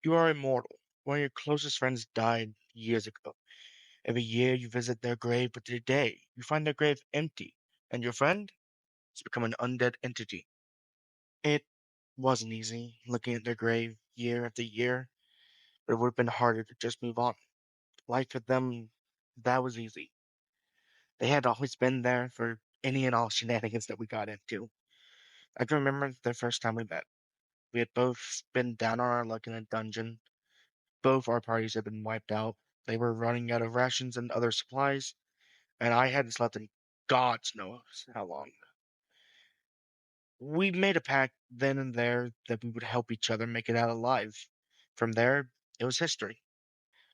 You are immortal. One of your closest friends died years ago. Every year you visit their grave, but today you find their grave empty, and your friend has become an undead entity. It wasn't easy looking at their grave year after year, but it would have been harder to just move on. Life with them, that was easy. They had always been there for any and all shenanigans that we got into. I can remember the first time we met. We had both been down on our luck in a dungeon. Both our parties had been wiped out. They were running out of rations and other supplies, and I hadn't slept in gods knows how long. We made a pact then and there that we would help each other make it out alive. From there, it was history.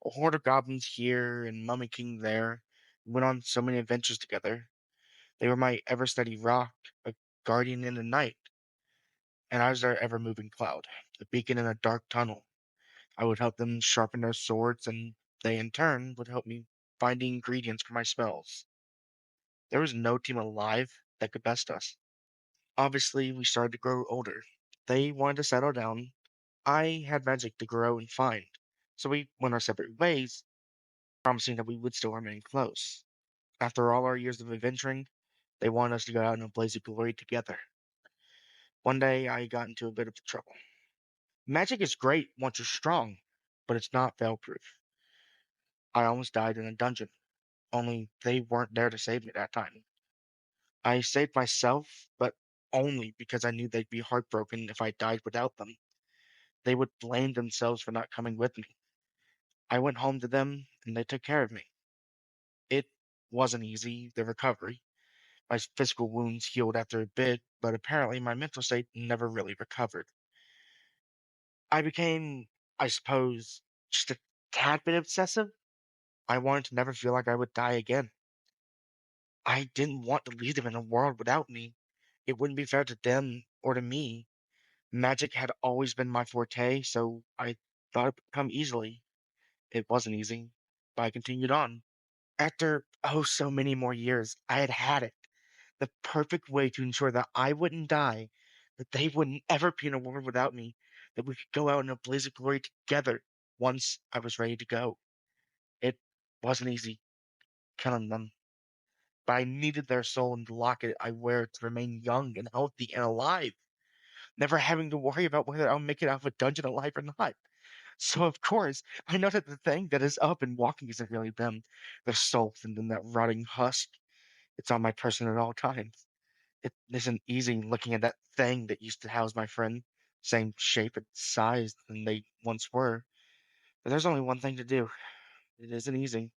A horde of goblins here and Mummy King there. We went on so many adventures together. They were my ever steady rock, a guardian in the night, and I was their ever moving cloud, a beacon in a dark tunnel. I would help them sharpen their swords, and they in turn would help me find the ingredients for my spells. There was no team alive that could best us. Obviously, we started to grow older. They wanted to settle down. I had magic to grow and find. So we went our separate ways, promising that we would still remain close. After all our years of adventuring, they wanted us to go out in a blaze of glory together. One day, I got into a bit of trouble. Magic is great once you're strong, but it's not fail-proof. I almost died in a dungeon, only they weren't there to save me that time. I saved myself, but only because I knew they'd be heartbroken if I died without them. They would blame themselves for not coming with me. I went home to them, and they took care of me. It wasn't easy, the recovery. My physical wounds healed after a bit, but apparently my mental state never really recovered. I became, I suppose, just a tad bit obsessive. I wanted to never feel like I would die again. I didn't want to leave them in a world without me. It wouldn't be fair to them or to me. Magic had always been my forte, so I thought it would come easily. It wasn't easy, but I continued on. After, oh, so many more years, I had had it. The perfect way to ensure that I wouldn't die, that they wouldn't ever be in a world without me, that we could go out in a blaze of glory together once I was ready to go. It wasn't easy killing them, but I needed their soul in the locket I wear to remain young and healthy and alive, never having to worry about whether I'll make it out of a dungeon alive or not. So of course, I know that the thing that is up and walking isn't really them. Their soul and then that rotting husk. It's on my person at all times. It isn't easy looking at that thing that used to house my friend, same shape and size than they once were. But there's only one thing to do. It isn't easy.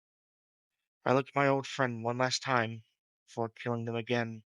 I looked at my old friend one last time before killing them again.